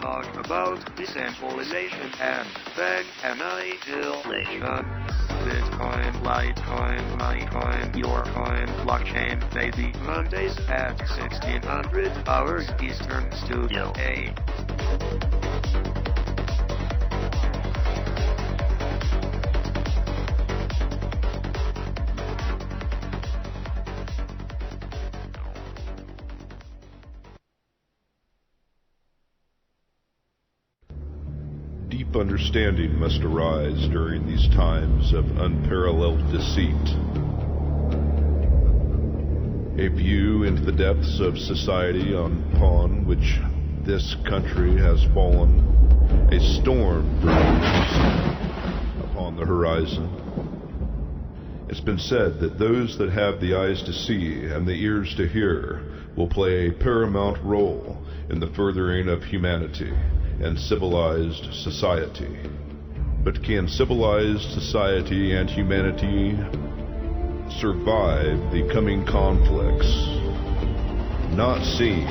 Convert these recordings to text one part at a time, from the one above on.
talk about decentralization and then annihilation. Bitcoin, Litecoin, Litecoin, your coin, blockchain, baby. Mondays at 1600 hours Eastern Studio A. Deep understanding must arise during these times of unparalleled deceit. A view into the depths of society upon which this country has fallen, a storm brews upon the horizon. It's been said that those that have the eyes to see and the ears to hear will play a paramount role in the furthering of humanity and civilized society. But can civilized society and humanity survive the coming conflicts not seen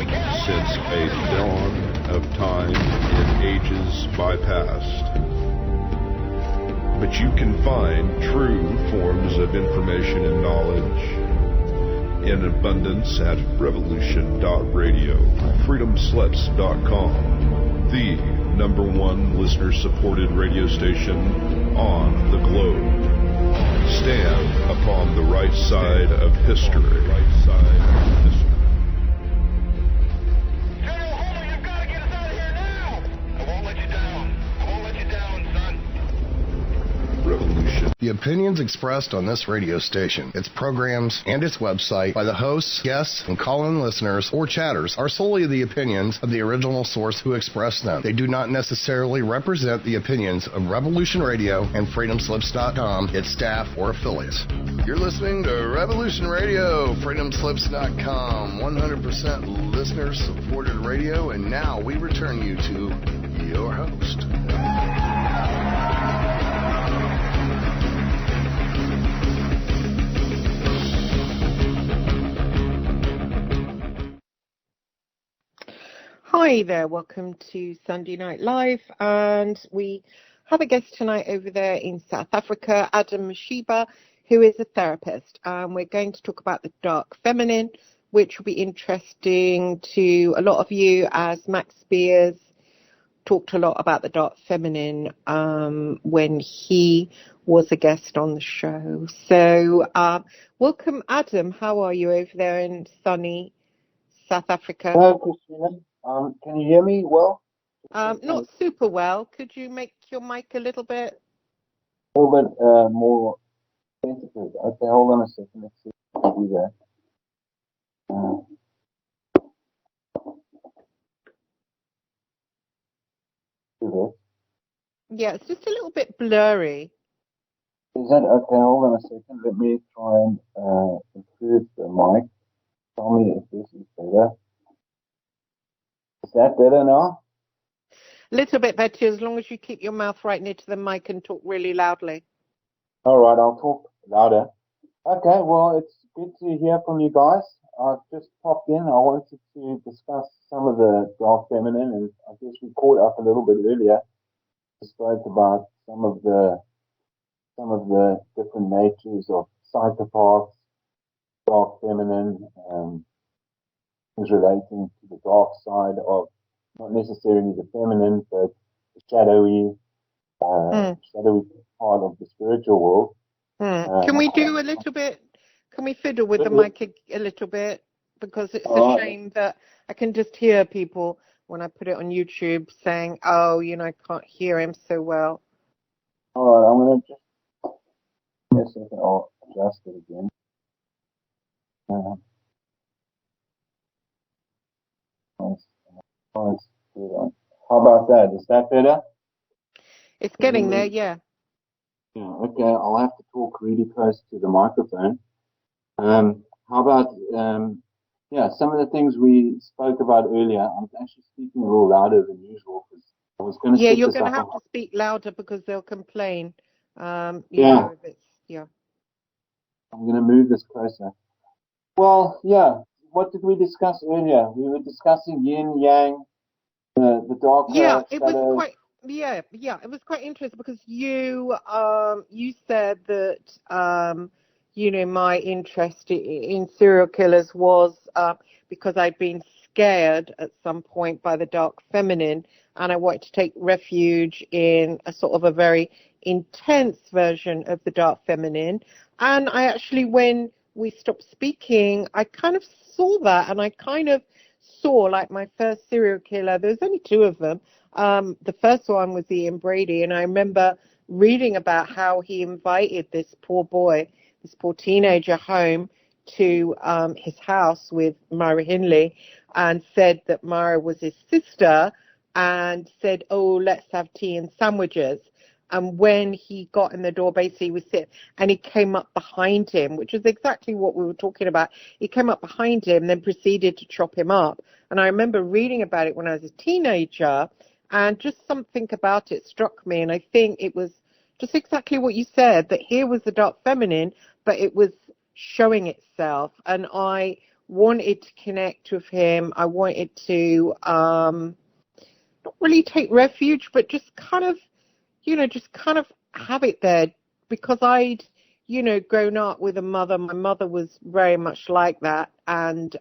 since a dawn of time in ages bypast? But you can find true forms of information and knowledge in abundance at revolution.radio, freedomslips.com, the #1 listener-supported radio station on the globe. Stand upon the right side of history. General Homer, you've got to get us out of here now! I won't let you down. I won't let you down, son. Revolution. The opinions expressed on this radio station, its programs, and its website by the hosts, guests, and call-in listeners or chatters are solely the opinions of the original source who expressed them. They do not necessarily represent the opinions of Revolution Radio and freedomslips.com, its staff, or affiliates. You're listening to Revolution Radio, freedomslips.com, 100% listener-supported radio, and now we return you to your host. Hi there, welcome to Sunday Night Live, and we have a guest tonight over there in South Africa, Adam Mashiba, who is a therapist. We're going to talk about the dark feminine, which will be interesting to a lot of you, as Max Spears talked a lot about the dark feminine when he was a guest on the show. So welcome, Adam. How are you over there in sunny South Africa? Hello, Christina. Can you hear me well? Not super well. Could you make your mic a little bit? A little bit more sensitive. Okay, hold on a second. Let's see if I can do that. Do this. Yeah, it's just a little bit blurry. Is that okay? Hold on a second. Let me try and improve the mic. Tell me if this is better. Is that better now? A little bit better, as long as you keep your mouth right near to the mic and talk really loudly. All right, I'll talk louder. Okay, well, it's good to hear from you guys. I just popped in. I wanted to discuss some of the dark feminine, and I guess we caught up a little bit earlier. We spoke about some of the different natures of psychopaths, dark feminine, things relating to the dark side of not necessarily the feminine, but the shadowy part of the spiritual world. Can we do a little bit? Can we fiddle with the mic a little bit? Because it's a shame that I can just hear people when I put it on YouTube saying, "Oh, I can't hear him so well." All right, I'm gonna just I'll adjust it again. How about that? Is that better? It's getting there, yeah. Yeah, okay, I'll have to talk really close to the microphone. How about, some of the things we spoke about earlier. I'm actually speaking a little louder than usual because I was going to Yeah, you're going to have to speak louder because they'll complain. You know, if it's, yeah. I'm going to move this closer. Well, yeah, what did we discuss earlier? We were discussing yin, yang, The darker It was shadows. quite it was quite interesting because you said that my interest in serial killers was because I'd been scared at some point by the dark feminine, and I wanted to take refuge in a sort of a very intense version of the dark feminine. And I actually, when we stopped speaking, I kind of saw that, and I kind of saw like my first serial killer. There was only two of them. The first one was Ian Brady, and I remember reading about how he invited this poor boy, this poor teenager, home to his house with Myra Hindley, and said that Myra was his sister, and said, "Oh, let's have tea and sandwiches." And when he got in the door, basically he was sitting, and he came up behind him, which is exactly what we were talking about. He came up behind him, then proceeded to chop him up. And I remember reading about it when I was a teenager, and just something about it struck me. And I think it was just exactly what you said, that here was the dark feminine, but it was showing itself. And I wanted to connect with him. I wanted to not really take refuge, but just kind of, just kind of have it there, because I'd, grown up with a mother. My mother was very much like that. And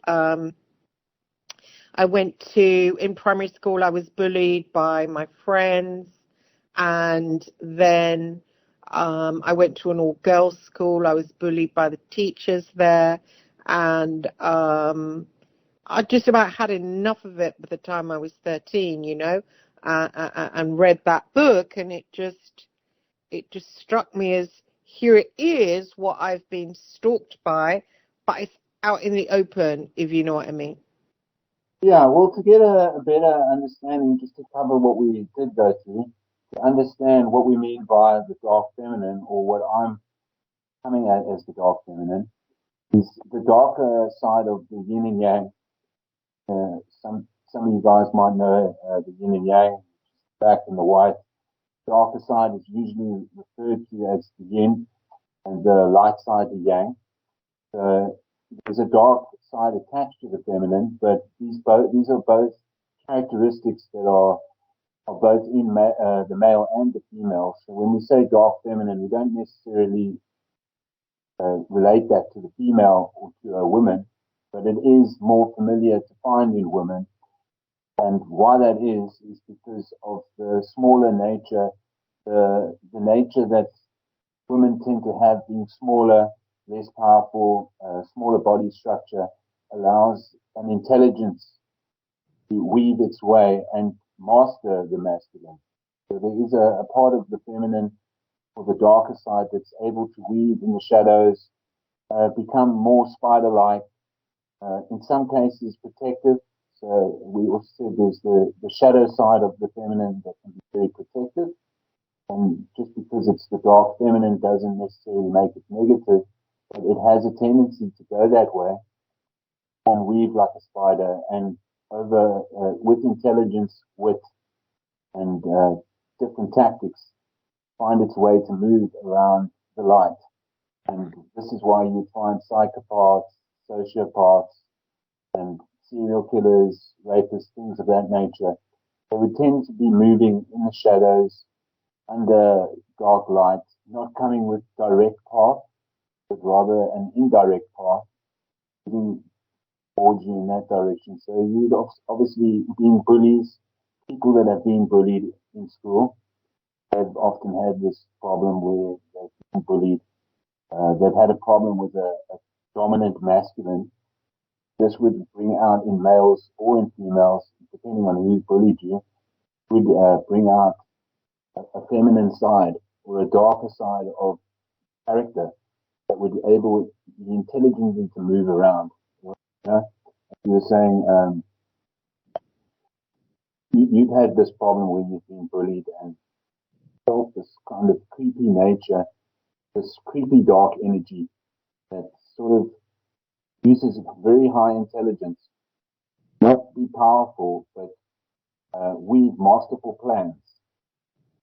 I went to, in primary school, I was bullied by my friends. And then I went to an all-girls school. I was bullied by the teachers there. And I just about had enough of it by the time I was 13, and read that book. And it just struck me as, here it is, what I've been stalked by, but it's out in the open, if you know what I mean. Yeah, well, to get a better understanding, just to cover what we did go through, to understand what we mean by the dark feminine, or what I'm coming at as the dark feminine, is the darker side of the yin and yang. Some of you guys might know the yin and yang, black and the white. Darker side is usually referred to as the yin, and the light side the yang. So there's a dark side attached to the feminine, but these are both characteristics that are both in the male and the female. So when we say dark feminine, we don't necessarily relate that to the female or to a woman, but it is more familiar to find in women. And why that is because of the smaller nature, the nature that women tend to have, being smaller, less powerful, smaller body structure, allows an intelligence to weave its way and master the masculine. So there is a part of the feminine, or the darker side, that's able to weave in the shadows, become more spider-like, in some cases protective. So we also said there's the shadow side of the feminine that can be very protective. And just because it's the dark feminine doesn't necessarily make it negative, but it has a tendency to go that way and weave like a spider, and over with intelligence, wit, and different tactics, find its way to move around the light. And this is why you find psychopaths, sociopaths, and serial killers, rapists, things of that nature. They would tend to be moving in the shadows, under dark light, not coming with direct path, but rather an indirect path, moving towards you in that direction. So you'd obviously been bullies, people that have been bullied in school have often had this problem where they've been bullied. They've had a problem with a dominant masculine. This would bring out in males or in females, depending on who bullied you, would bring out a feminine side or a darker side of character that would able the intelligently to move around. You know, you were saying you've had this problem where you've been bullied and felt this kind of creepy nature, this creepy dark energy that sort of uses very high intelligence, not be powerful, but weave masterful plans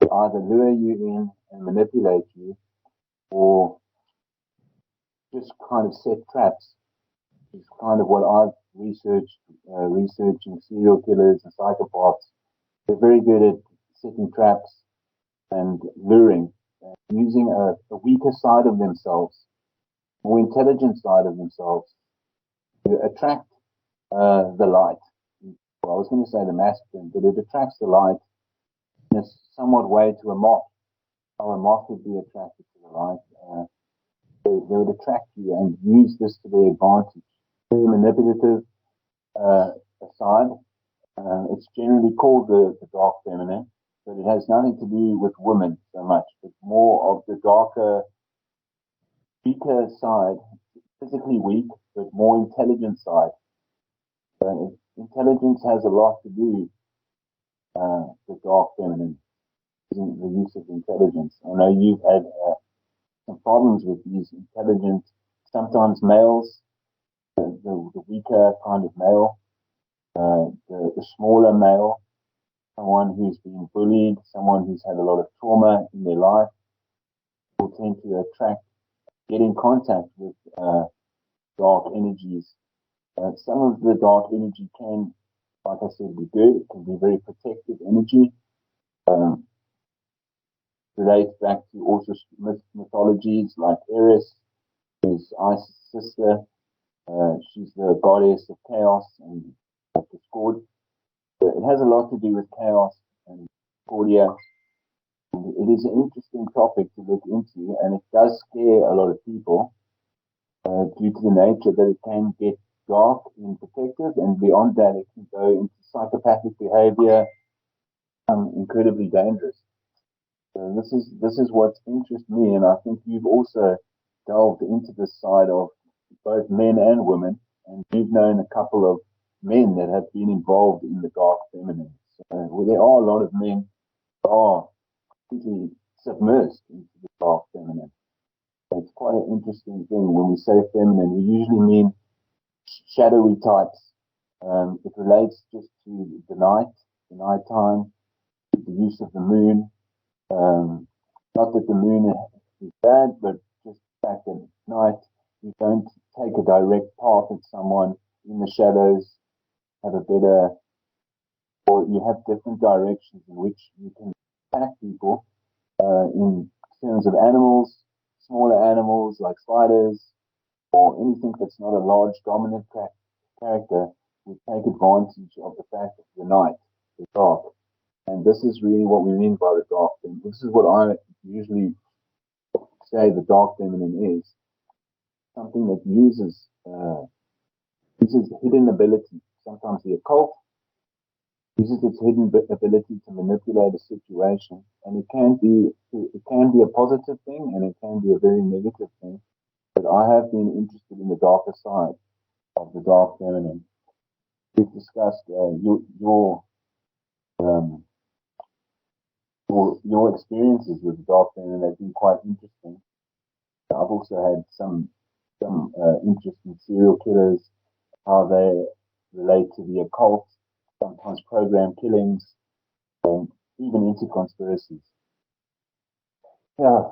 to either lure you in and manipulate you, or just kind of set traps. It's kind of what I've researched, researching serial killers and psychopaths. They're very good at setting traps and luring, using a weaker side of themselves, more intelligent side of themselves to attract the light. Well, I was going to say the masculine, but it attracts the light in a somewhat way to a moth. How a moth would be attracted to the light. They would attract you and use this to their advantage. Very manipulative side. It's generally called the dark feminine, but it has nothing to do with women so much, but more of the darker, weaker side, physically weak, but more intelligent side. Intelligence has a lot to do with dark feminine, the use of intelligence. I know you've had some problems with these intelligent, sometimes males, the weaker kind of male, the smaller male, someone who's been bullied, someone who's had a lot of trauma in their life, will tend to attract, get in contact with dark energies. Some of the dark energy can, like I said, be good. It can be very protective energy. Relates back to also mythologies like Eris, who's Isis' sister. She's the goddess of chaos and of discord. But it has a lot to do with chaos and discordia. And it is an interesting topic to look into, and it does scare a lot of people due to the nature that it can get dark and protective, and beyond that, it can go into psychopathic behavior, incredibly dangerous. So this is what interests me, and I think you've also delved into this side of both men and women, and you've known a couple of men that have been involved in the dark feminine. So, well, there are a lot of men that are completely submersed into the dark feminine. So it's quite an interesting thing. When we say feminine, we usually mean shadowy types. It relates just to the nighttime, the use of the moon. Not that the moon is bad, but just the fact that at night you don't take a direct path at someone in the shadows, have a better, or you have different directions in which you can attack people in terms of animals, smaller animals like spiders, or anything that's not a large dominant character would take advantage of the fact of the night, the dark. And this is really what we mean by the dark feminine. This is what I usually say the dark feminine is. Something that uses hidden ability. Sometimes the occult uses its hidden ability to manipulate a situation, and it can be a positive thing, and it can be a very negative thing. But I have been interested in the darker side of the dark feminine. We've discussed your experiences with the dark feminine have been quite interesting. I've also had some interest in serial killers, how they relate to the occult, sometimes program killings, and even into conspiracies. Yeah.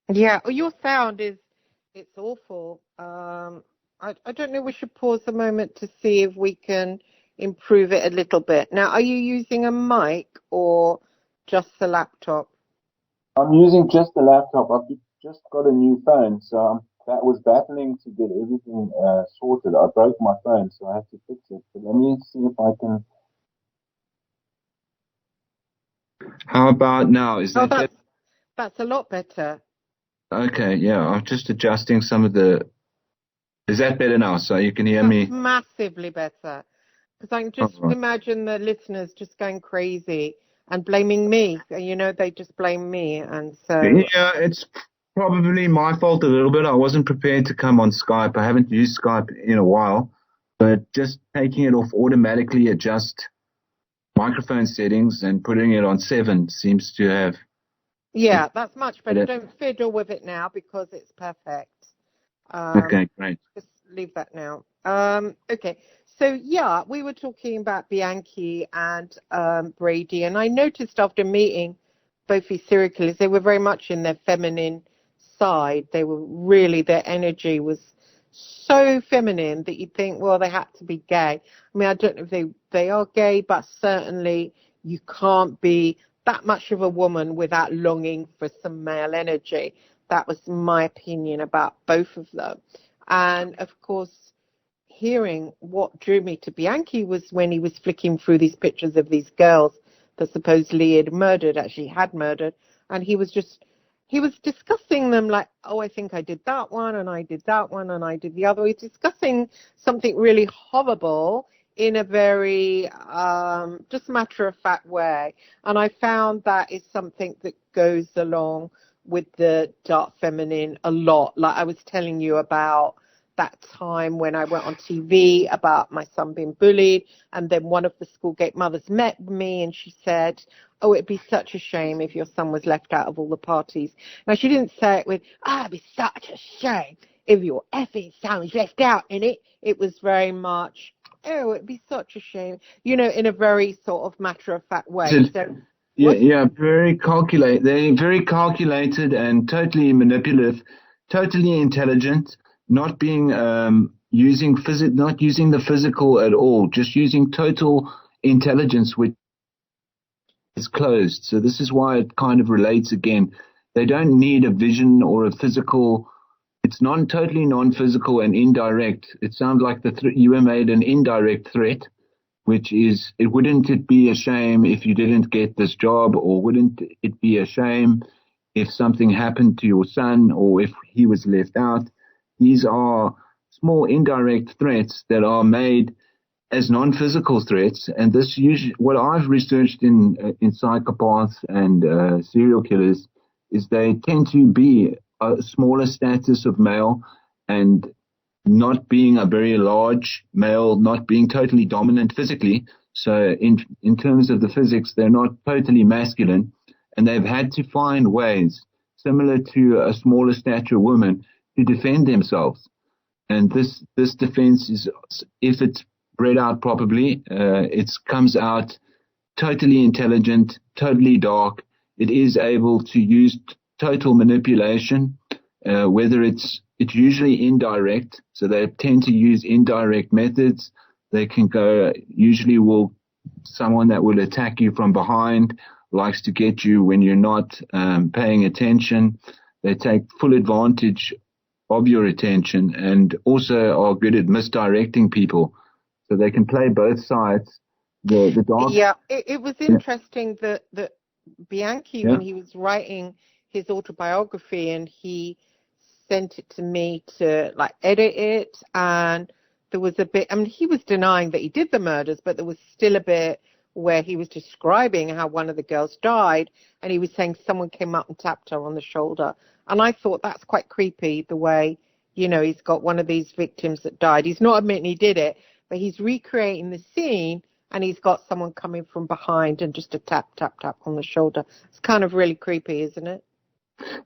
Yeah, well, your sound it's awful. I don't know, we should pause a moment to see if we can improve it a little bit. Now, are you using a mic or just the laptop? I'm using just the laptop. I've just got a new phone, so that was battling to get everything sorted. I broke my phone, so I have to fix it. But let me see if I can. How about now? Is Oh, that better? that's a lot better. Okay, yeah. I'm just adjusting some of the. Is that better now? So you can hear That's me? massively better. Because I can All just right. imagine the listeners just going crazy and blaming me. You know, they just blame me. And so, Yeah, it's probably my fault a little bit. I wasn't prepared to come on Skype. I haven't used Skype in a while, but just taking it off automatically adjust microphone settings and putting it on 7 seems to have. yeah, that's much better. It. Don't fiddle with it now because it's perfect. Okay, great. Just leave that now. Okay. So, yeah, we were talking about Bianchi and Brady, and I noticed after meeting both these serial killers, they were very much in their feminine side. They were really, their energy was so feminine that you'd think, well, they had to be gay. I mean, I don't know if they are gay, but certainly you can't be that much of a woman without longing for some male energy. That was my opinion about both of them. And of course, hearing what drew me to Bianchi was when he was flicking through these pictures of these girls that supposedly actually had murdered, and he was discussing them like, oh, I think I did that one, and I did that one, and I did the other. He's discussing something really horrible in a very just matter-of-fact way. And I found that is something that goes along with the dark feminine a lot. Like I was telling you about that time when I went on TV about my son being bullied, and then one of the Schoolgate mothers met me and she said, oh, it'd be such a shame if your son was left out of all the parties. Now, she didn't say it with, it'd be such a shame if your effing son was left out in it. It was very much, oh, it'd be such a shame, in a very sort of matter-of-fact way. So, very calculated. They're very calculated and totally manipulative, totally intelligent, not being not using the physical at all, just using total intelligence, which is closed. So this is why it kind of relates again. They don't need a vision or a physical. It's totally non-physical and indirect. It sounds like you were made an indirect threat, which is, wouldn't it be a shame if you didn't get this job, or wouldn't it be a shame if something happened to your son, or if he was left out? These are small indirect threats that are made as non-physical threats, and this usually, what I've researched in psychopaths and serial killers, is they tend to be a smaller status of male, and not being a very large male, not being totally dominant physically. So in terms of the physics, they're not totally masculine, and they've had to find ways similar to a smaller stature woman to defend themselves. And this defense is, if it's bred out properly, it comes out totally intelligent, totally dark. It is able to use total manipulation, whether it's usually indirect. So they tend to use indirect methods. They can go, usually someone that will attack you from behind, likes to get you when you're not paying attention. They take full advantage of your attention, and also are good at misdirecting people. So they can play both sides. The dog. Yeah, it was interesting that Bianchi, when he was writing his autobiography, and he sent it to me to like edit it, and there was a bit, I mean, he was denying that he did the murders, but there was still a bit where he was describing how one of the girls died, and he was saying someone came up and tapped her on the shoulder. And I thought that's quite creepy, the way, he's got one of these victims that died. He's not admitting he did it, but he's recreating the scene, and he's got someone coming from behind and just a tap, tap, tap on the shoulder. It's kind of really creepy, isn't it?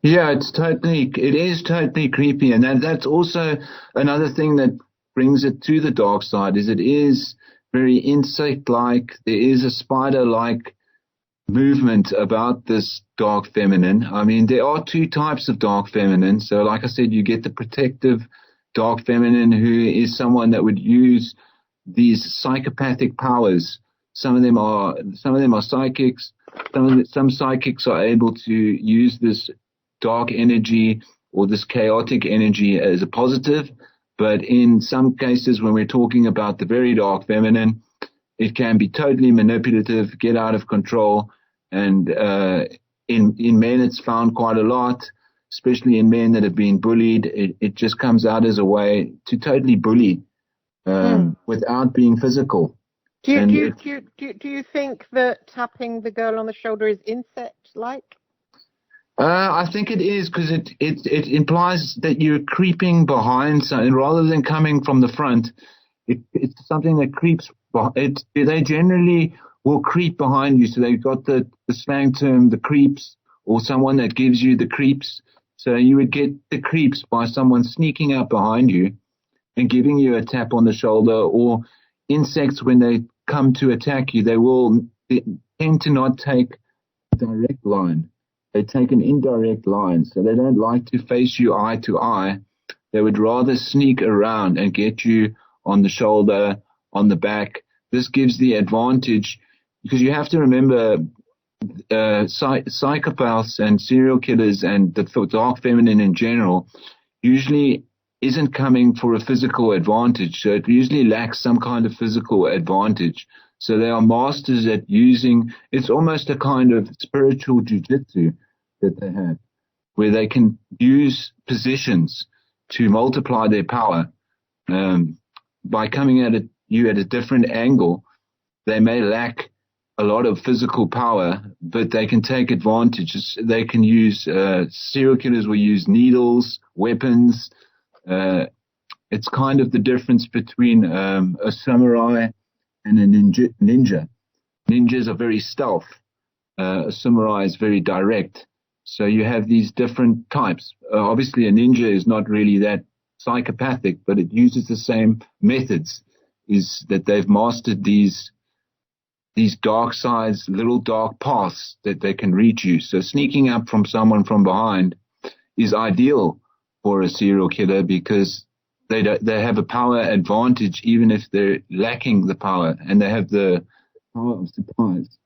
Yeah, it is totally creepy. And that's also another thing that brings it to the dark side, is it is very insect-like. There is a spider-like movement about this dark feminine. I mean, there are two types of dark feminine. So like I said, you get the protective dark feminine, who is someone that would use these psychopathic powers. Some of them are psychics. Some psychics are able to use this dark energy or this chaotic energy as a positive. But in some cases, when we're talking about the very dark feminine, it can be totally manipulative, get out of control. And in men, it's found quite a lot, especially in men that have been bullied. It just comes out as a way to totally bully without being physical. Do you think that tapping the girl on the shoulder is insect-like? I think it is, because it implies that you're creeping behind something rather than coming from the front. It's something that creeps. They generally will creep behind you. So they've got the slang term, the creeps, or someone that gives you the creeps. So you would get the creeps by someone sneaking up behind you and giving you a tap on the shoulder. Or insects, when they come to attack you, they tend to not take a direct line. They take an indirect line. So they don't like to face you eye to eye. They would rather sneak around and get you on the shoulder, on the back. This gives the advantage because you have to remember psychopaths and serial killers and the dark feminine in general usually isn't coming for a physical advantage. So it usually lacks some kind of physical advantage. So they are masters at using, it's almost a kind of spiritual jujitsu that they have, where they can use positions to multiply their power. By coming at you at a different angle, they may lack a lot of physical power, but they can take advantages. They can use, serial killers will use needles, weapons. It's kind of the difference between a samurai and a ninja. Ninjas are very stealth. A samurai is very direct. So you have these different types. Obviously, a ninja is not really that psychopathic, but it uses the same methods, is that they've mastered these dark sides, little dark paths that they can reach you. So sneaking up from someone from behind is ideal for a serial killer because they have a power advantage even if they're lacking the power, and they have the power of surprise.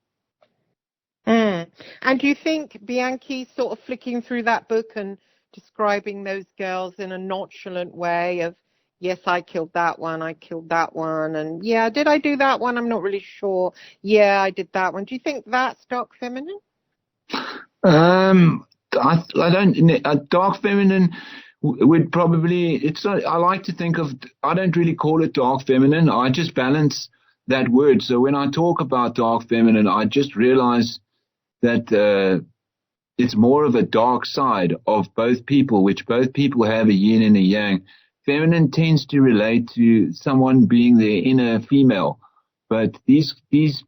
And do you think Bianchi sort of flicking through that book and describing those girls in a nonchalant way of, yes, I killed that one, and yeah, did I do that one? I'm not really sure. Yeah, I did that one. Do you think that's dark feminine? I don't. Dark feminine would probably. It's. I like to think of. I don't really call it dark feminine. I just balance that word. So when I talk about dark feminine, I just realize that it's more of a dark side of both people, which both people have a yin and a yang. Feminine tends to relate to someone being their inner female, but these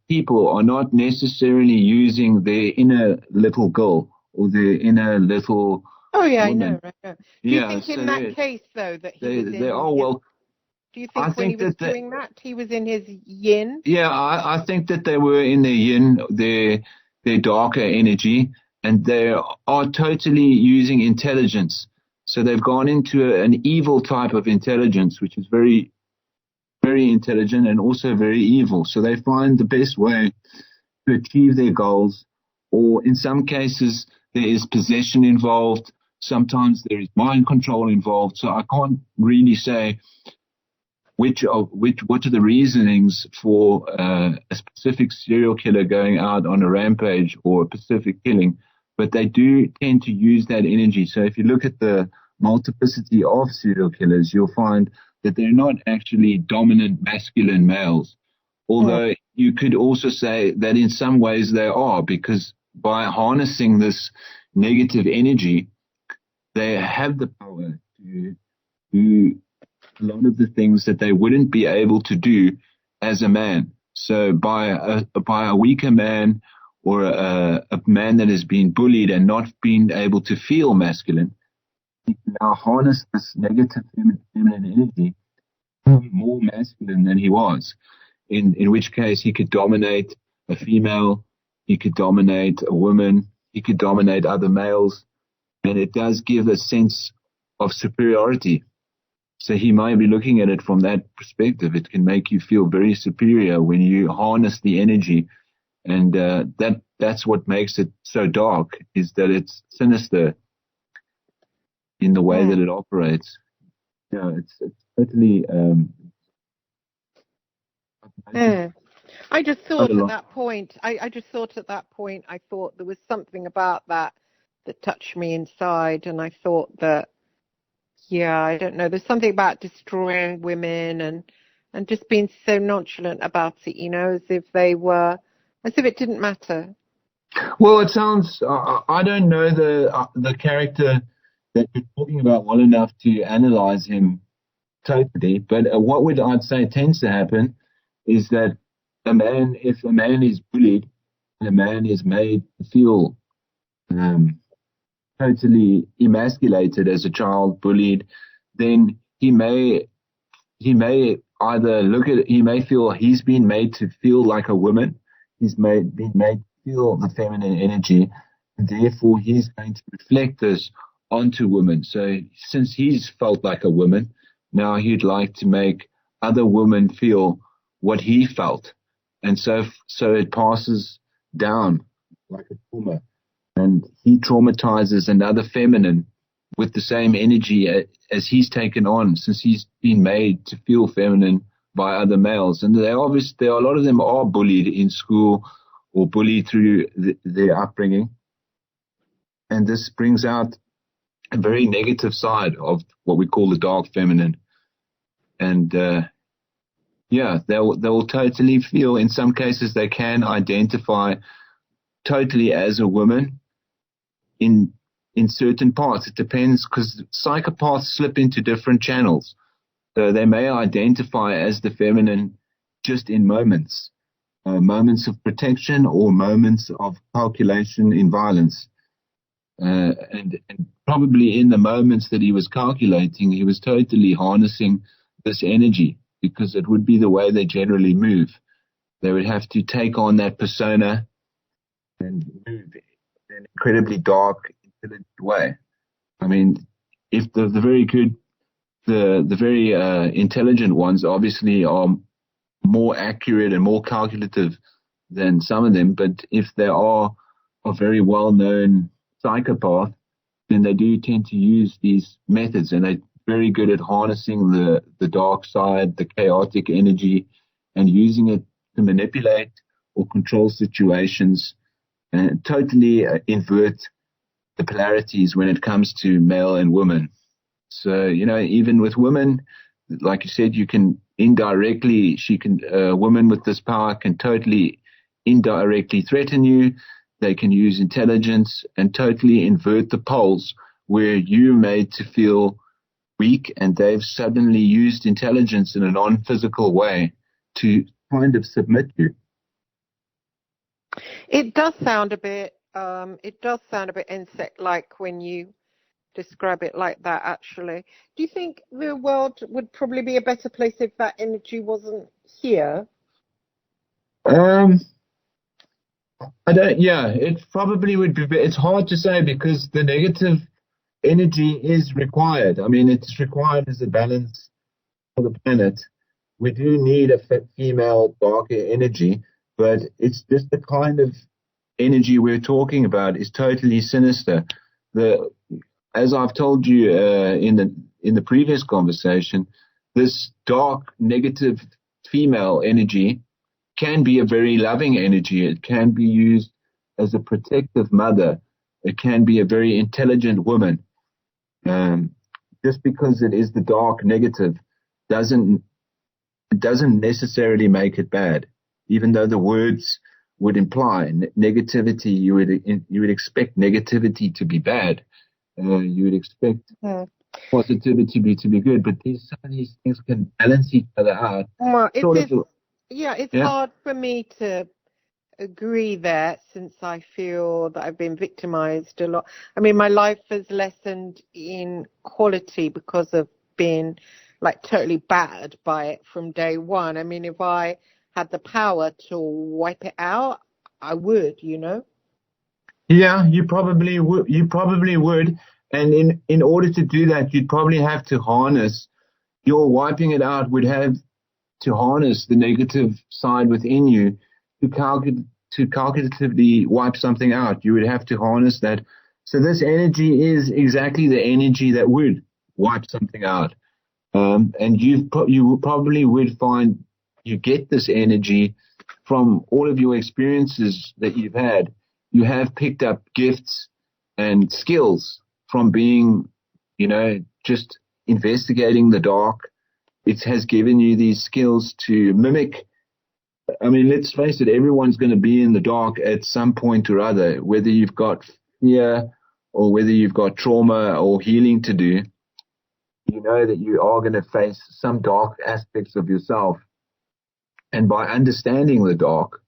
people are not necessarily using their inner little girl or their inner little woman. I know. Do you think in that case, though, that he was in... Do you think when he was doing that, he was in his yin? Yeah, I think that they were in their yin, their darker energy, and they are totally using intelligence. So they've gone into an evil type of intelligence, which is very, very intelligent and also very evil. So they find the best way to achieve their goals, or in some cases there is possession involved. Sometimes there is mind control involved. So I can't really say what are the reasonings for a specific serial killer going out on a rampage or a specific killing, but they do tend to use that energy. So if you look at the multiplicity of serial killers, you'll find that they're not actually dominant masculine males, although you could also say that in some ways they are, because by harnessing this negative energy, they have the power to do a lot of the things that they wouldn't be able to do as a man. So by a weaker man, or a man that has been bullied and not been able to feel masculine, he can now harness this negative feminine energy, become more masculine than he was, in which case he could dominate a female, he could dominate a woman, he could dominate other males, and it does give a sense of superiority. So he might be looking at it from that perspective. It can make you feel very superior when you harness the energy. And that's what makes it so dark, is that it's sinister in the way that it operates. Yeah, it's totally... I just thought at that point, I thought there was something about that touched me inside. And I thought that, yeah, I don't know, there's something about destroying women and just being so nonchalant about it, as if it didn't matter. Well, it sounds, I don't know the character that you're talking about well enough to analyze him totally, but what I'd say tends to happen is that if a man is bullied, and a man is made to feel totally emasculated as a child, bullied, then he may either he may feel he's been made to feel like a woman, been made to feel the feminine energy, and therefore he's going to reflect this onto women. So since he's felt like a woman, now he'd like to make other women feel what he felt. and so it passes down like a trauma, and he traumatizes another feminine with the same energy as he's taken on, since he's been made to feel feminine by other males. And a lot of them are bullied in school or bullied through their upbringing, and this brings out a very negative side of what we call the dark feminine. And they will totally feel, in some cases they can identify totally as a woman in certain parts. It depends, because psychopaths slip into different channels. So they may identify as the feminine just in moments of protection or moments of calculation in violence. And probably in the moments that he was calculating, he was totally harnessing this energy, because it would be the way they generally move. They would have to take on that persona and move in an incredibly dark, intelligent way. I mean, if the very good, the very intelligent ones obviously are more accurate and more calculative than some of them, but if they are a very well-known psychopath, then they do tend to use these methods, and they're very good at harnessing the dark side, the chaotic energy, and using it to manipulate or control situations and totally invert the polarities when it comes to male and women. So, even with women, like you said, you can indirectly, a woman with this power can totally indirectly threaten you. They can use intelligence and totally invert the poles where you're made to feel weak, and they've suddenly used intelligence in a non-physical way to kind of submit you. It does sound a bit insect-like when you describe it like that, actually. Do you think the world would probably be a better place if that energy wasn't here? It probably would be. It's hard to say, because the negative energy is required. I mean, it's required as a balance for the planet. We do need a female darker energy, but it's just the kind of energy we're talking about is totally sinister. As I've told you in the previous conversation, this dark, negative female energy can be a very loving energy. It can be used as a protective mother. It can be a very intelligent woman. Just because it is the dark negative doesn't necessarily make it bad, even though the words would imply negativity. You would expect negativity to be bad. You would expect positivity to be good, but some of these things can balance each other out. Well, it's hard for me to agree there, since I feel that I've been victimized a lot. I mean, my life has lessened in quality because of being like totally battered by it from day one. I mean, if I had the power to wipe it out, I would, Yeah, you probably would. And in order to do that, you'd probably have to harness, your wiping it out would have to harness the negative side within you to calculatively wipe something out. You would have to harness that. So this energy is exactly the energy that would wipe something out. And you probably would find you get this energy from all of your experiences that you've had. You have picked up gifts and skills from being, just investigating the dark. It has given you these skills to mimic. I mean, let's face it, everyone's going to be in the dark at some point or other, whether you've got fear or whether you've got trauma or healing to do. You know that you are going to face some dark aspects of yourself. And by understanding the dark,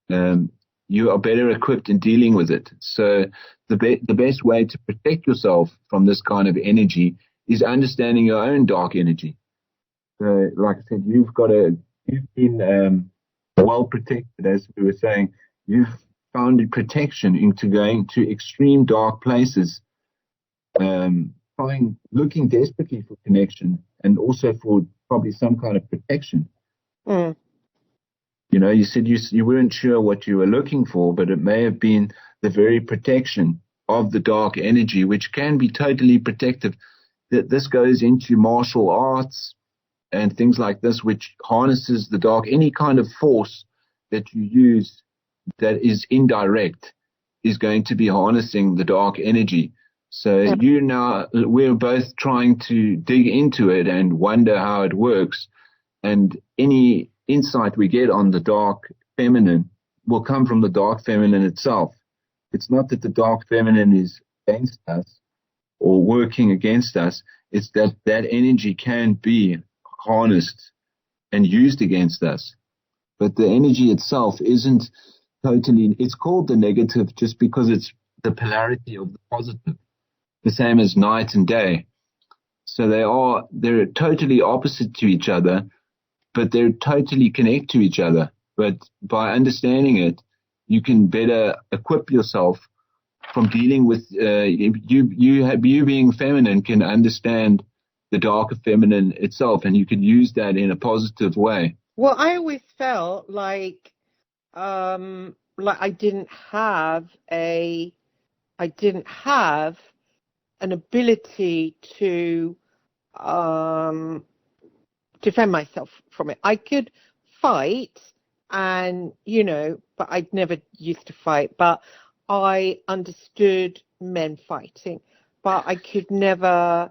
you are better equipped in dealing with it. So the best way to protect yourself from this kind of energy is understanding your own dark energy. So, like I said, you've been well protected, as we were saying. You've found protection into going to extreme dark places, looking desperately for connection and also for probably some kind of protection. Mm. You said you weren't sure what you were looking for, but it may have been the very protection of the dark energy, which can be totally protective. That this goes into martial arts and things like this, which harnesses the dark. Any kind of force that you use that is indirect is going to be harnessing the dark energy. So we're both trying to dig into it and wonder how it works. And any insight we get on the dark feminine will come from the dark feminine itself. It's not that the dark feminine is against us or working against us. It's that energy can be harnessed and used against us. But the energy itself isn't totally, it's called the negative just because it's the polarity of the positive, the same as night and day. So they're totally opposite to each other, but they're totally connected to each other. But by understanding it, you can better equip yourself from dealing with you being feminine can understand the darker feminine itself, and you can use that in a positive way. Well, I always felt like I didn't have an ability to defend myself from it. I could fight, and but I'd never used to fight. But I understood men fighting, but I could never,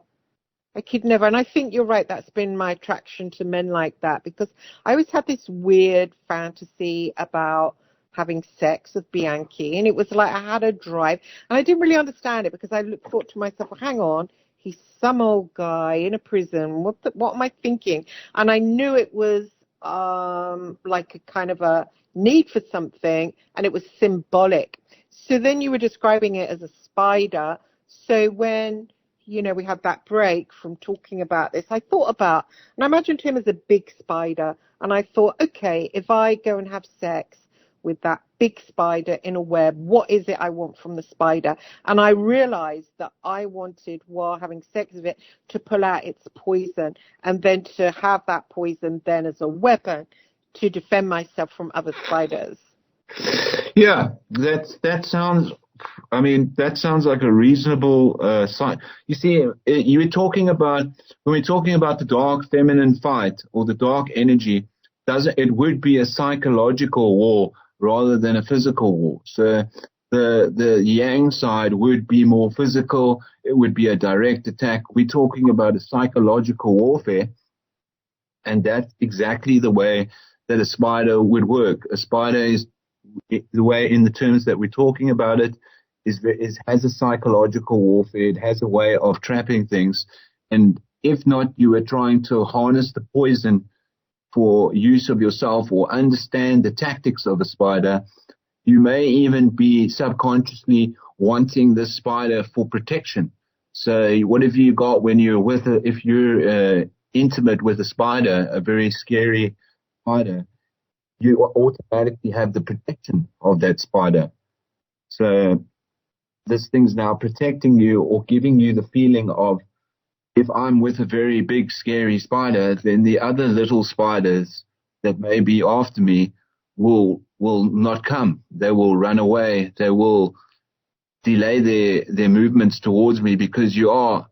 and I think you're right, that's been my attraction to men like that, because I always had this weird fantasy about having sex with Bianchi, and it was like I had a drive, and I didn't really understand it, because I thought to myself, well, hang on, he's some old guy in a prison, what am I thinking? And I knew it was like a kind of a need for something, and it was symbolic. So then you were describing it as a spider. So when we had that break from talking about this, I thought about, and I imagined him as a big spider, and I thought, okay, if I go and have sex with that big spider in a web, what is it I want from the spider? And I realized that I wanted, while having sex with it, to pull out its poison, and then to have that poison then as a weapon to defend myself from other spiders. Yeah, that sounds like a reasonable sign. You see, you were talking about, when we're talking about the dark feminine fight or the dark energy, it would be a psychological war rather than a physical war. So the yang side would be more physical. It would be a direct attack. We're talking about a psychological warfare, and that's exactly the way that a spider would work. A spider is, the way, in the terms that we're talking about it, has a psychological warfare. It has a way of trapping things. And if not, you are trying to harness the poison for use of yourself or understand the tactics of a spider, you may even be subconsciously wanting the spider for protection. So what have you got when you're if you're intimate with a spider, a very scary spider, you automatically have the protection of that spider. So this thing's now protecting you, or giving you the feeling of, if I'm with a very big, scary spider, then the other little spiders that may be after me will not come. They will run away. They will delay their movements towards me, because you are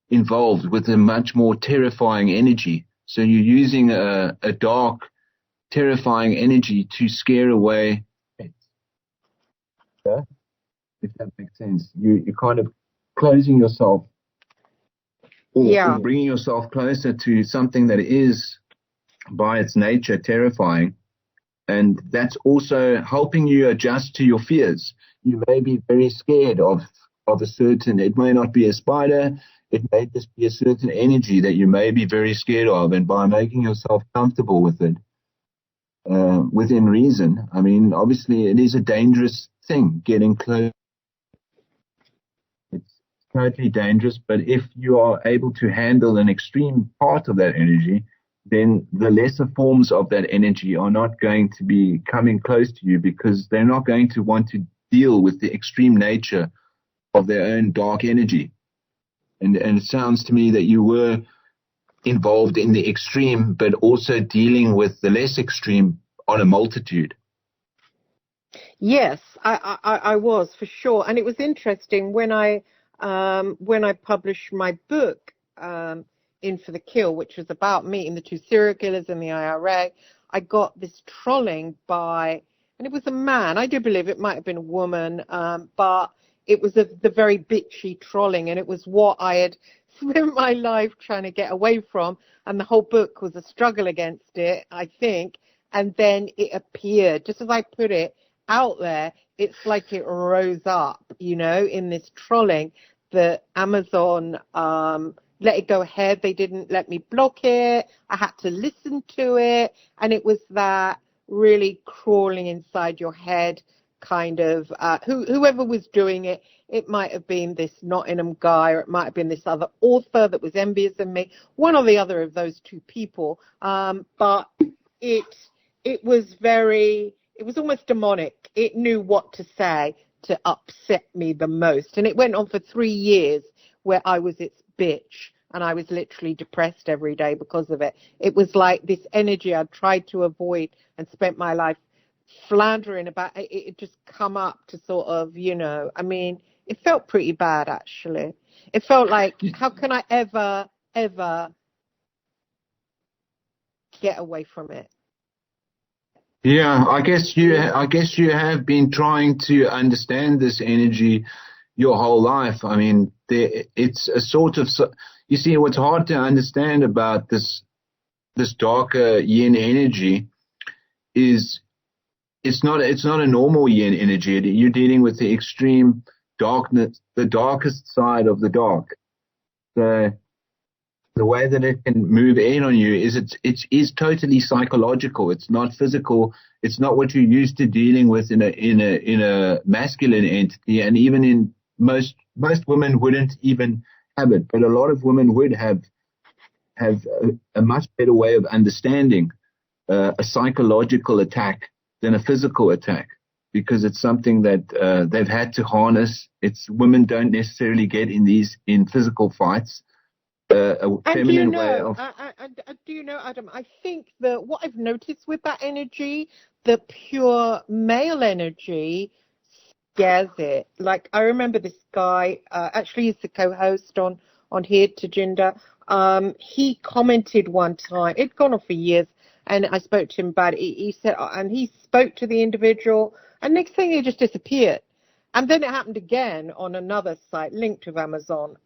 involved with a much more terrifying energy. So you're using a dark, terrifying energy to scare away pets. Yeah? If that makes sense. You're kind of closing yourself, or bringing yourself closer to something that is, by its nature, terrifying. And that's also helping you adjust to your fears. You may be very scared of a certain, it may not be a spider, it may just be a certain energy that you may be very scared of. And by making yourself comfortable with it, within reason, I mean, obviously it is a dangerous thing, getting close. It's totally dangerous, but if you are able to handle an extreme part of that energy, then the lesser forms of that energy are not going to be coming close to you, because they're not going to want to deal with the extreme nature of their own dark energy. And it sounds to me that you were involved in the extreme, but also dealing with the less extreme on a multitude. Yes, I was for sure, and it was interesting when I published my book, In for the Kill, which was about meeting the two serial killers in the IRA. I got this trolling by, and it was a man. I do believe it might have been a woman, but it was the very bitchy trolling, and it was what I had spent my life trying to get away from, and the whole book was a struggle against it, I think. And then it appeared, just as I put it out there, it's like it rose up, in this trolling that Amazon let it go ahead. They didn't let me block it. I had to listen to it. And it was that really crawling inside your head kind of, whoever was doing it, it might have been this Nottingham guy, or it might have been this other author that was envious of me, one or the other of those two people. But it was almost demonic. It knew what to say to upset me the most. And it went on for 3 years where I was its bitch, and I was literally depressed every day because of it. It was like this energy I'd tried to avoid and spent my life floundering about. It just come up to sort of, it felt pretty bad, actually. It felt like, how can I ever get away from it? Yeah, I guess you have been trying to understand this energy your whole life. I mean, it's a sort of, you see, what's hard to understand about this darker yin energy is it's not a normal yin energy. You're dealing with the extreme darkness, the darkest side of the dark. The way that it can move in on you is it is totally psychological. It's not physical. It's not what you're used to dealing with in a masculine entity. And even in most women wouldn't even have it, but a lot of women would have a much better way of understanding a psychological attack than a physical attack, because it's something that they've had to harness. Women don't necessarily get in physical fights. Feminine way of. Do you know, Adam? I think that what I've noticed with that energy, the pure male energy, scares it. Like, I remember this guy, actually he's the co-host on here, Tajinder. He commented one time, it'd gone on for years, and I spoke to him about it. He said, and he spoke to the individual, and next thing he just disappeared. And then it happened again on another site linked with Amazon,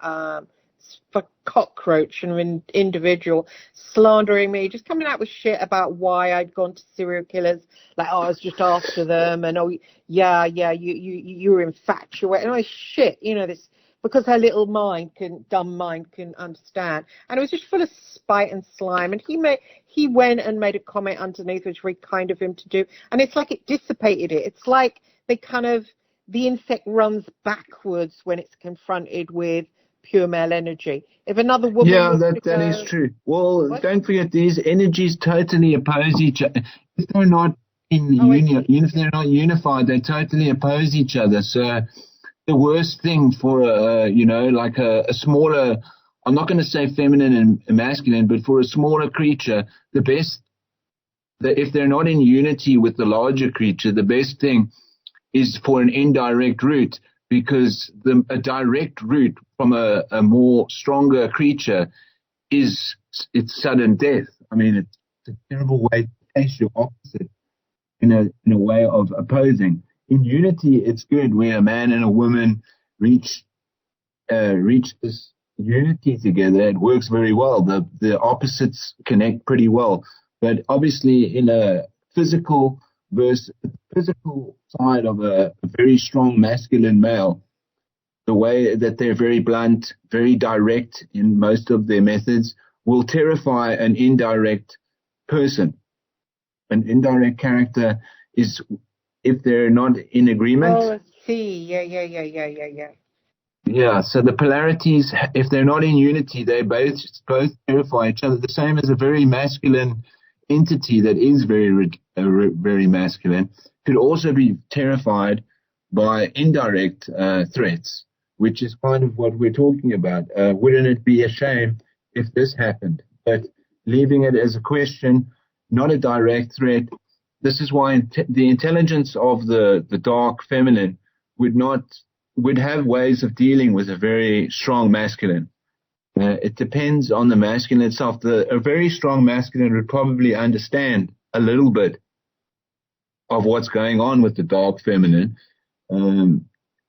for cockroach and an individual slandering me, just coming out with shit about why I'd gone to serial killers, like, oh, I was just after them, and oh yeah, you were infatuated, and I shit, this, because her little dumb mind can understand. And it was just full of spite and slime. And he went and made a comment underneath, which was very kind of him to do, and it's like it dissipated it. It's like the insect runs backwards when it's confronted with pure male energy. If another woman that is true. Well, don't forget, these energies totally oppose each other. If they're not in union, if they're not unified, they totally oppose each other. So the worst thing for like a smaller, I'm not going to say feminine and masculine, but for a smaller creature, if they're not in unity with the larger creature, the best thing is for an indirect route, because a direct route from a more stronger creature it's sudden death. I mean, it's a terrible way to face your opposite in a way of opposing. In unity, it's good where a man and a woman reach this unity together. It works very well. The opposites connect pretty well. But obviously, in a physical side of a very strong masculine male, the way that they're very blunt, very direct in most of their methods, will terrify an indirect person. An indirect character is, if they're not in agreement. Oh, I see. Yeah. Yeah, so the polarities, if they're not in unity, they both terrify each other. The same as a very masculine entity that is very masculine could also be terrified by indirect threats, which is kind of what we're talking about. Wouldn't it be a shame if this happened? But leaving it as a question, not a direct threat, this is why the intelligence of the dark feminine would have ways of dealing with a very strong masculine. It depends on the masculine itself. A very strong masculine would probably understand a little bit of what's going on with the dark feminine.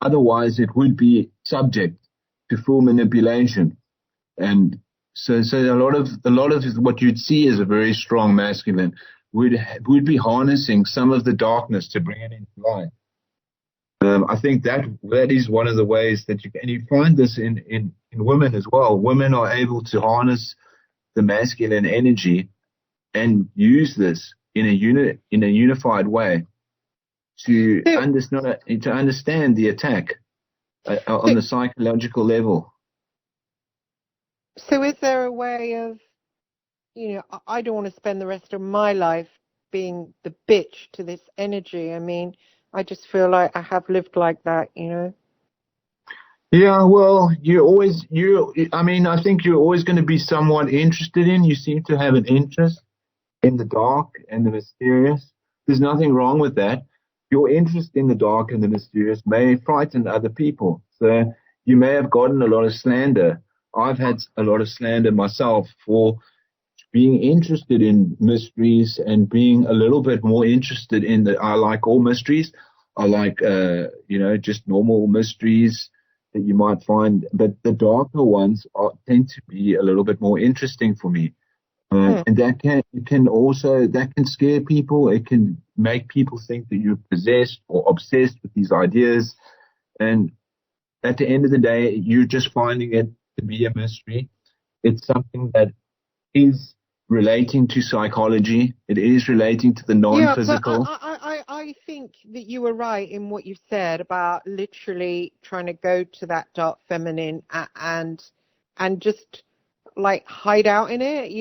Otherwise, it would be subject to full manipulation. And so a lot of what you'd see as a very strong masculine would be harnessing some of the darkness to bring it into light. I think that is one of the ways that you find this in women as well. Women are able to harness the masculine energy and use this in a unified way to understand the attack on the psychological level. So is there a way of, I don't want to spend the rest of my life being the bitch to this energy. I mean, I just feel like I have lived like that, Yeah, well, I think you're always going to be somewhat interested in. You seem to have an interest in the dark and the mysterious. There's nothing wrong with that. Your interest in the dark and the mysterious may frighten other people. So you may have gotten a lot of slander. I've had a lot of slander myself for being interested in mysteries and being a little bit more interested in I like all mysteries. I like, just normal mysteries that you might find, but the darker ones tend to be a little bit more interesting for me. And that can scare people. It can make people think that you're possessed or obsessed with these ideas. And at the end of the day, you're just finding it to be a mystery. It's something that is relating to psychology. It is relating to the non-physical. Yeah, but I think that you were right in what you said about literally trying to go to that dark feminine and just like hide out in it,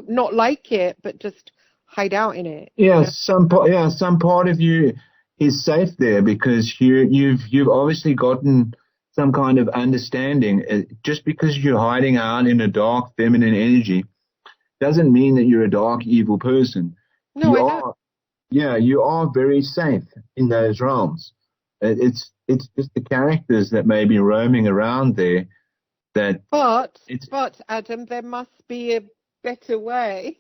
not like it, but just hide out in it. Yeah, some part of you is safe there because you've obviously gotten some kind of understanding. Just because you're hiding out in a dark feminine energy doesn't mean that you're a dark evil person. No, I know. Yeah, you are very safe in those realms. It's just the characters that may be roaming around there. But Adam, there must be a better way.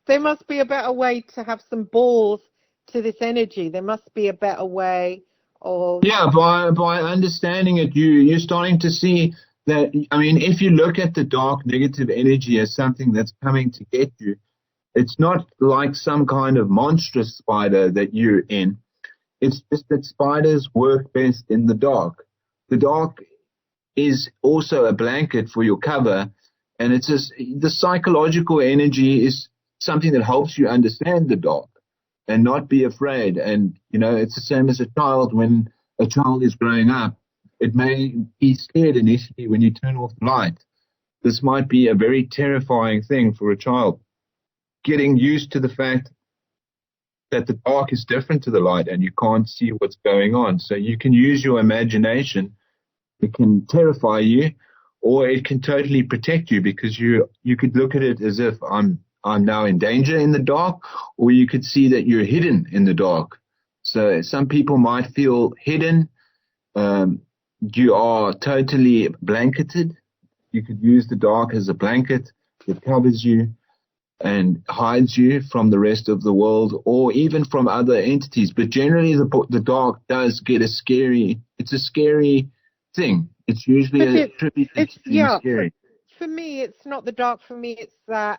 There must be a better way to have some balls to this energy. There must be a better way of. Yeah, by understanding it, you're starting to see that. I mean, if you look at the dark negative energy as something that's coming to get you, it's not like some kind of monstrous spider that you're in. It's just that spiders work best in the dark. The dark is also a blanket for your cover, and it's just the psychological energy is something that helps you understand the dark and not be afraid. And it's the same as a child. When a child is growing up, it may be scared initially when you turn off the light. This might be a very terrifying thing for a child, getting used to the fact that the dark is different to the light and you can't see what's going on. So you can use your imagination. It can terrify you, or it can totally protect you, because you could look at it as if I'm now in danger in the dark, or you could see that you're hidden in the dark. So some people might feel hidden. You are totally blanketed. You could use the dark as a blanket that covers you and hides you from the rest of the world, or even from other entities. But generally, the dark does get a scary thing. It's usually attributed to being scary. For me, it's not the dark. For me, it's the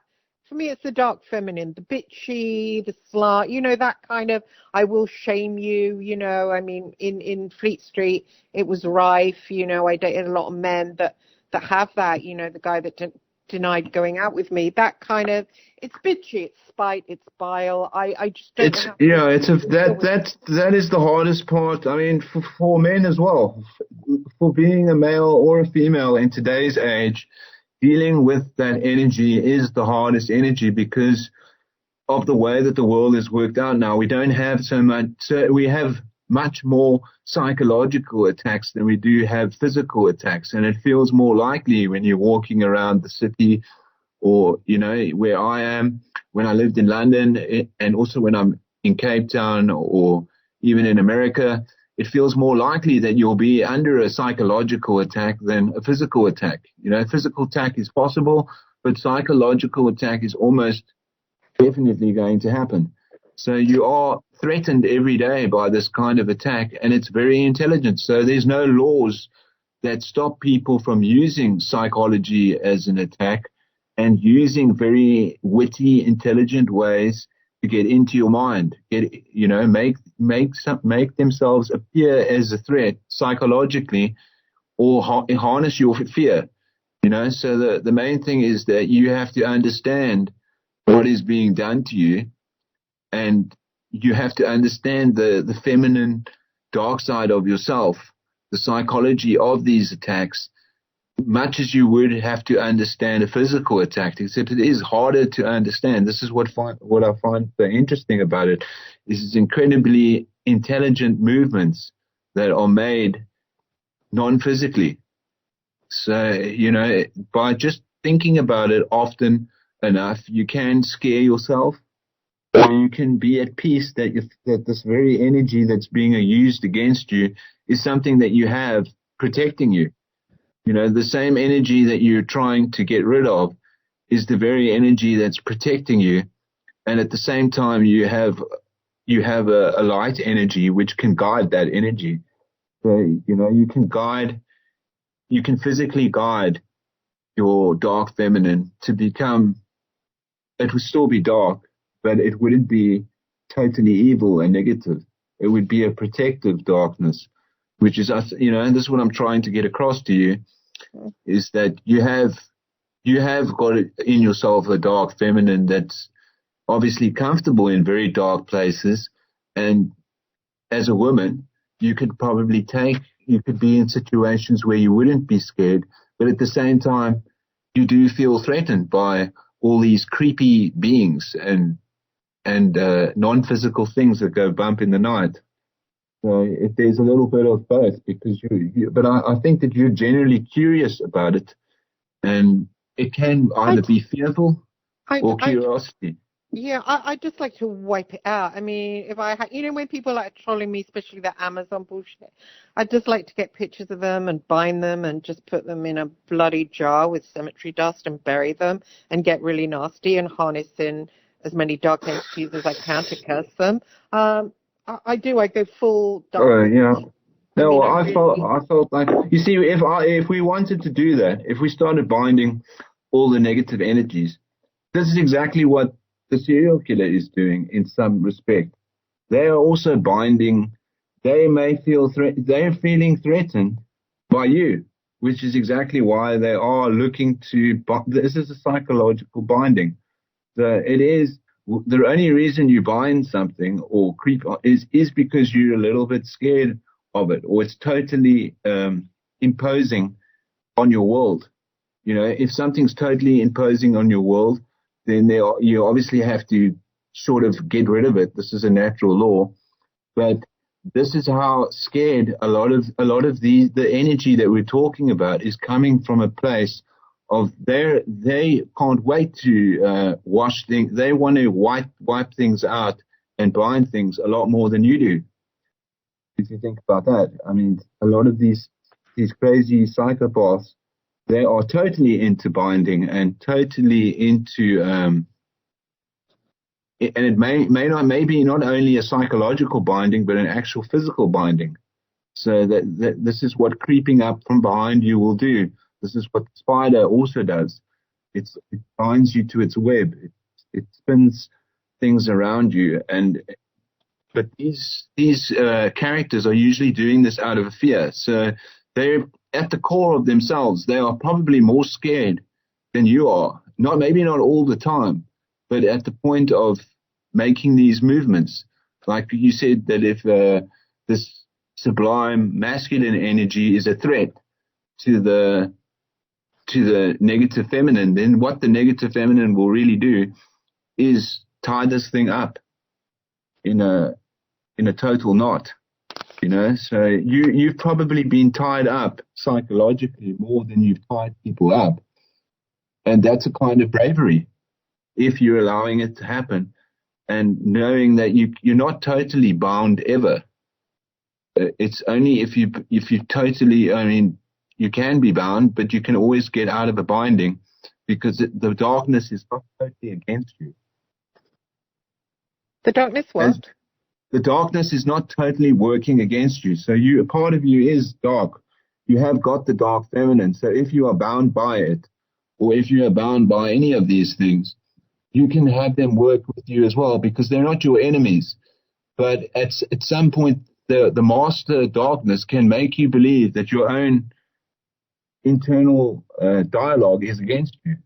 dark feminine, the bitchy, the slut, that kind of, I will shame you, I mean, in Fleet Street, it was rife, I dated a lot of men that have that, the guy that denied going out with me, that kind of, it's bitchy, it's spite, it's bile. I just don't that is the hardest part. I mean, for men as well, for being a male or a female in today's age, dealing with that energy is the hardest energy because of the way that the world is worked out now. We don't have we have much more psychological attacks than we do have physical attacks. And it feels more likely when you're walking around the city or, where I am, when I lived in London, and also when I'm in Cape Town or even in America, it feels more likely that you'll be under a psychological attack than a physical attack. You know, physical attack is possible, but psychological attack is almost definitely going to happen. So you are threatened every day by this kind of attack, and it's very intelligent. So there's no laws that stop people from using psychology as an attack and using very witty, intelligent ways to get into your mind, make themselves appear as a threat psychologically, or harness your fear. You know, so the main thing is that you have to understand what is being done to you, and you have to understand the feminine dark side of yourself, the psychology of these attacks, much as you would have to understand a physical attack, except it is harder to understand. This is what I find so interesting about it, is it's incredibly intelligent movements that are made non-physically. So, you know, by just thinking about it often enough, you can scare yourself, or you can be at peace that this very energy that's being used against you is something that you have protecting you. You know, the same energy that you're trying to get rid of is the very energy that's protecting you. And at the same time, you have a light energy which can guide that energy. So, you know, you can physically guide your dark feminine to become, it would still be dark, but it wouldn't be totally evil and negative. It would be a protective darkness, which is, you know, and this is what I'm trying to get across to you, is that you have got in yourself a dark feminine that's obviously comfortable in very dark places. And as a woman, you could be in situations where you wouldn't be scared, but at the same time, you do feel threatened by all these creepy beings and non-physical things that go bump in the night. So there's a little bit of both, because but I think that you're generally curious about it, and it can either be fearful or curiosity. I just like to wipe it out. I mean, if I had, you know, when people are like trolling me, especially the Amazon bullshit, I'd just like to get pictures of them and bind them and just put them in a bloody jar with cemetery dust and bury them and get really nasty and harness in as many dark entities as I can to curse them. I go full dark. Yeah. No, I felt like, you see, if we wanted to do that, if we started binding all the negative energies, this is exactly what the serial killer is doing in some respect. They are also binding. They may feel they're feeling threatened by you, which is exactly why they are looking to. This is a psychological binding. It is the only reason you bind something or creep is because you're a little bit scared of it, or it's totally imposing on your world. You know, if something's totally imposing on your world, then you obviously have to sort of get rid of it. This is a natural law. But this is how scared a lot of the energy that we're talking about is coming from a place of they can't wait to wash things. They want to wipe things out and bind things a lot more than you do. If you think about that, I mean, a lot of these crazy psychopaths, they are totally into binding and totally into, and it may be not only a psychological binding, but an actual physical binding. So that this is what creeping up from behind you will do. This is what the spider also does. It binds you to its web. It spins things around you. But these characters are usually doing this out of fear. So they're at the core of themselves. They are probably more scared than you are. Maybe not all the time, but at the point of making these movements. Like you said, that if this sublime masculine energy is a threat to the negative feminine, then what the negative feminine will really do is tie this thing up in a total knot, you know. So you've probably been tied up psychologically more than you've tied people up, and that's a kind of bravery. if you're allowing it to happen, and knowing that you're not totally bound ever. It's only if you totally, I mean, you can be bound, but you can always get out of a binding, because the darkness is not totally against you. The darkness what? The darkness is not totally working against you. So a part of you is dark. You have got the dark feminine. So if you are bound by it, or if you are bound by any of these things, you can have them work with you as well, because they're not your enemies. But at some point, the master darkness can make you believe that your own internal dialogue is against you.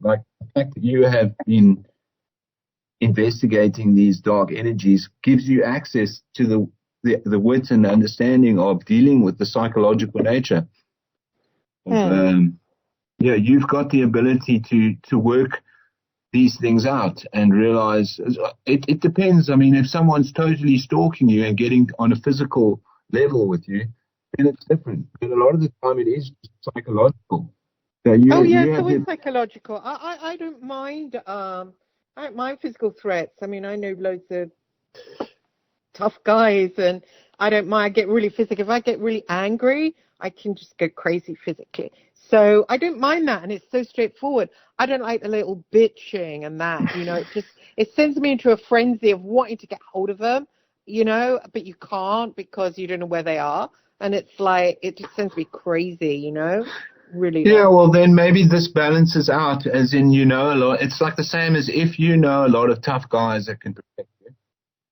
Like the fact that you have been investigating these dark energies gives you access to the wit and understanding of dealing with the psychological nature. You've got the ability to work these things out and realize it depends. I mean, if someone's totally stalking you and getting on a physical level with you, then it's different. But a lot of the time it is psychological. So it's always psychological. I don't mind. I don't mind physical threats. I mean, I know loads of tough guys, and I don't mind. I get really physical. If I get really angry, I can just go crazy physically. So I don't mind that, and it's so straightforward. I don't like the little bitching and that, it sends me into a frenzy of wanting to get hold of them, but you can't because you don't know where they are. And it's like, it just sends me crazy, really. Yeah, well, then maybe this balances out, as in, a lot. It's like the same as if you know a lot of tough guys that can protect you.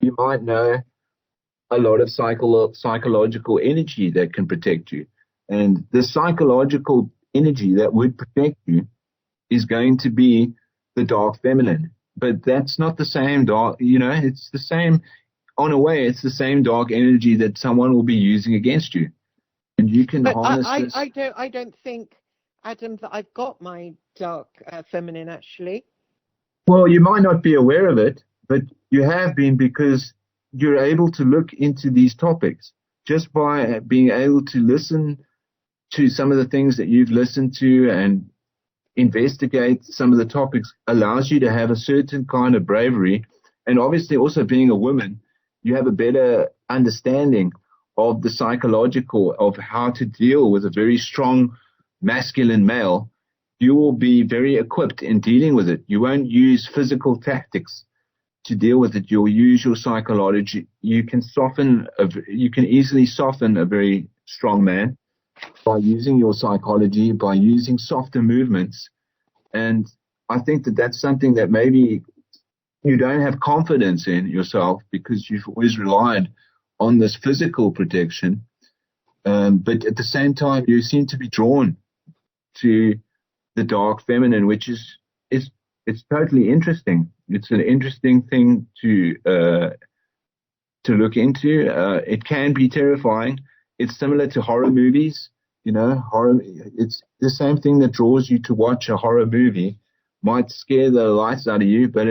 You might know a lot of psychological energy that can protect you. And the psychological energy that would protect you is going to be the dark feminine. But that's not the same dark, it's the same, on a way, it's the same dark energy that someone will be using against you. And you can harness this. I don't think, Adam, that I've got my dark feminine, actually. Well, you might not be aware of it, but you have been, because you're able to look into these topics just by being able to listen to some of the things that you've listened to and investigate some of the topics allows you to have a certain kind of bravery. And obviously also being a woman, you have a better understanding of the psychological, of how to deal with a very strong masculine male. You will be very equipped in dealing with it. You won't use physical tactics to deal with it. You'll use your psychology. You can easily soften a very strong man by using your psychology, by using softer movements. And I think that that's something that maybe you don't have confidence in yourself, because you've always relied on this physical protection. But at the same time, you seem to be drawn to the dark feminine, which is it's totally interesting. It's an interesting thing to look into. It can be terrifying. It's similar to horror movies. Horror. It's the same thing that draws you to watch a horror movie. Might scare the lights out of you, but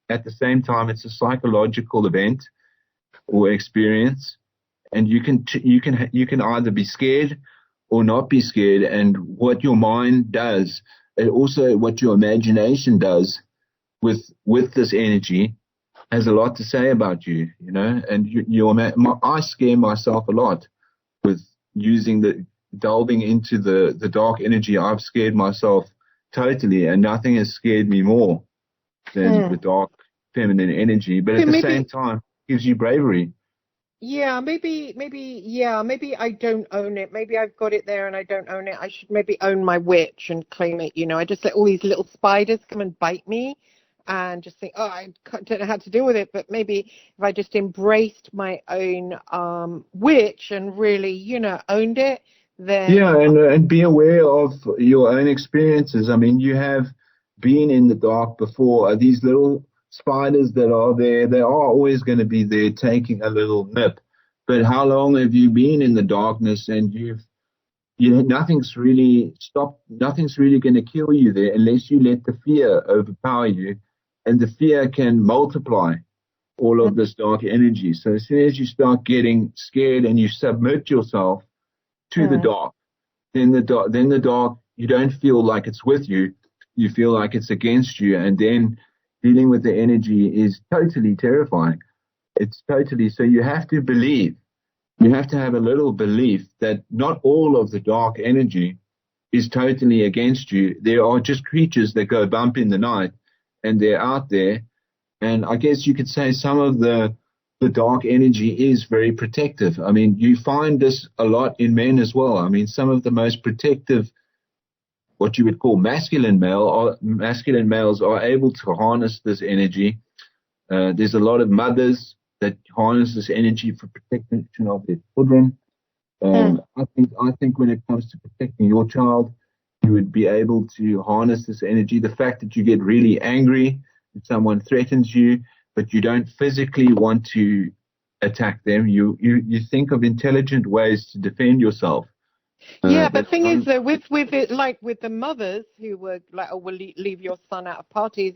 at the same time, it's a psychological event or experience, and you can either be scared or not be scared. And what your mind does, and also what your imagination does with this energy, has a lot to say about you. And I scare myself a lot with delving into the dark energy. I've scared myself totally, and nothing has scared me more than the dark feminine energy. But at the same time, it gives you bravery. Yeah, maybe I don't own it. Maybe I've got it there and I don't own it. I should maybe own my witch and claim it. I just let all these little spiders come and bite me and just think, I don't know how to deal with it. But maybe if I just embraced my own witch and really, owned it, then... Yeah, and be aware of your own experiences. I mean, you have been in the dark before. These little spiders that are there, they are always going to be there taking a little nip. But how long have you been in the darkness, and nothing's really going to kill you there unless you let the fear overpower you, and the fear can multiply all of this dark energy. So as soon as you start getting scared and you submit yourself to the dark, then the dark, you don't feel like it's with you. you feel like it's against you, and then dealing with the energy is totally terrifying. It's totally, so you have to believe, you have to have a little belief that not all of the dark energy is totally against you. There are just creatures that go bump in the night, and they're out there. And I guess you could say some of the dark energy is very protective. I mean, you find this a lot in men as well. I mean, some of the most protective, what you would call masculine males are able to harness this energy. There's a lot of mothers that harness this energy for protection of their children. I think when it comes to protecting your child, you would be able to harness this energy. The fact that you get really angry if someone threatens you, but you don't physically want to attack them, you think of intelligent ways to defend yourself. Yeah, but thing is, though, with it, like with the mothers who were like, "Oh, will leave your son out of parties,"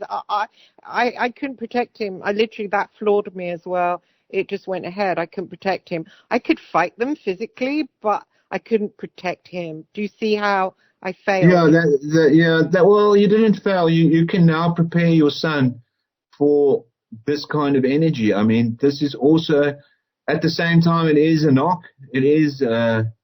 I couldn't protect him. I literally, that floored me as well. It just went ahead. I couldn't protect him. I could fight them physically, but I couldn't protect him. Do you see how I failed? Well, you didn't fail. You can now prepare your son for this kind of energy. I mean, this is also, at the same time, it is a knock. It is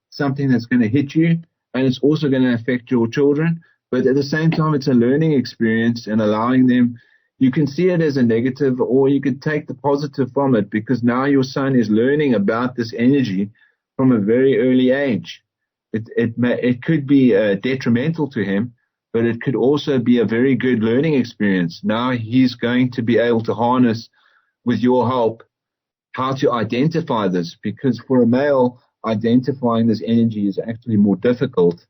something that's going to hit you, and it's also going to affect your children. But at the same time, it's a learning experience, and allowing them, you can see it as a negative, or you could take the positive from it, because now your son is learning about this energy from a very early age. It could be detrimental to him, but it could also be a very good learning experience. Now he's going to be able to harness, with your help, how to identify this, because for a male, identifying this energy is actually more difficult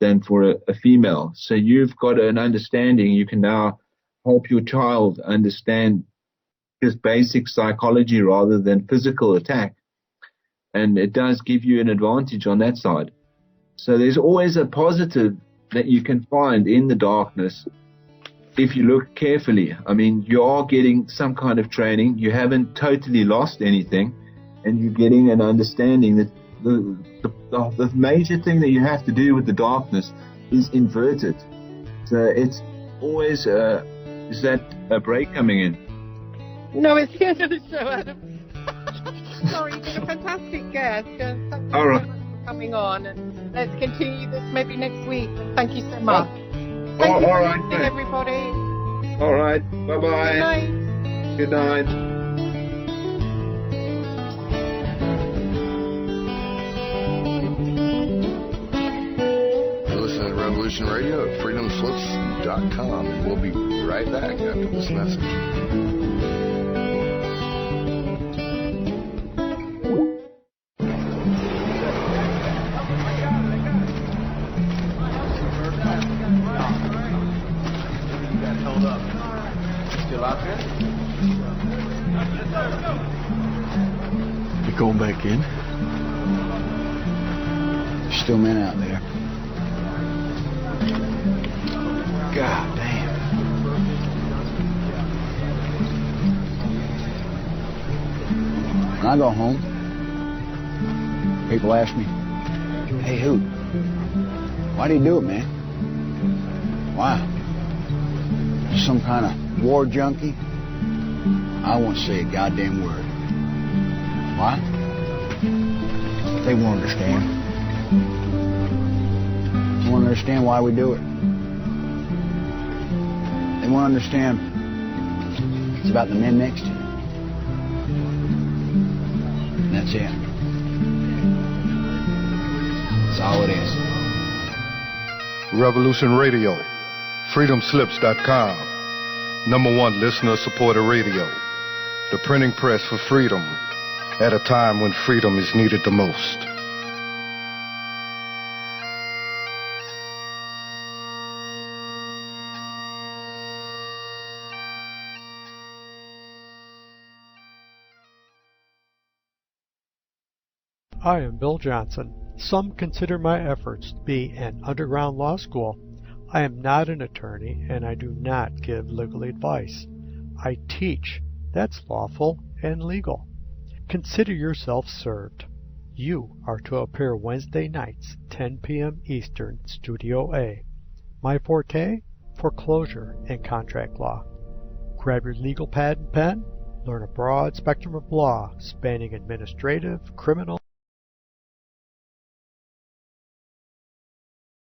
than for a female. So you've got an understanding. You can now help your child understand just basic psychology rather than physical attack. And it does give you an advantage on that side. So there's always a positive that you can find in the darkness if you look carefully. I mean, you are getting some kind of training. You haven't totally lost anything, and you're getting an understanding that the major thing that you have to do with the darkness is invert it. So it's always, is that a break coming in? No, it's the end of the show, Adam. Sorry, you've been a fantastic guest. Thank you All right. so much for coming on, and let's continue this maybe next week. Thank you so much. Thank you for listening, everybody. All right. Bye-bye. Good night. Good night. Revolution Radio at freedomslips.com, and we'll be right back after this message. Still out there? You going back in? There's still men out there. God damn. When I go home, people ask me, "Hey, Hoot, why do you do it, man? Why? You some kind of war junkie?" I won't say a goddamn word. Why? They won't understand. They won't understand why we do it. They won't understand it's about the men next to you. And that's it. That's all it is. Revolution Radio, freedomslips.com, #1 listener-supported radio, the printing press for freedom, at a time when freedom is needed the most. I am Bill Johnson. Some consider my efforts to be an underground law school. I am not an attorney, and I do not give legal advice. I teach. That's lawful and legal. Consider yourself served. You are to appear Wednesday nights, 10 p.m. Eastern, Studio A. My forte? foreclosure, and contract law. Grab your legal pad and pen, learn a broad spectrum of law spanning administrative, criminal,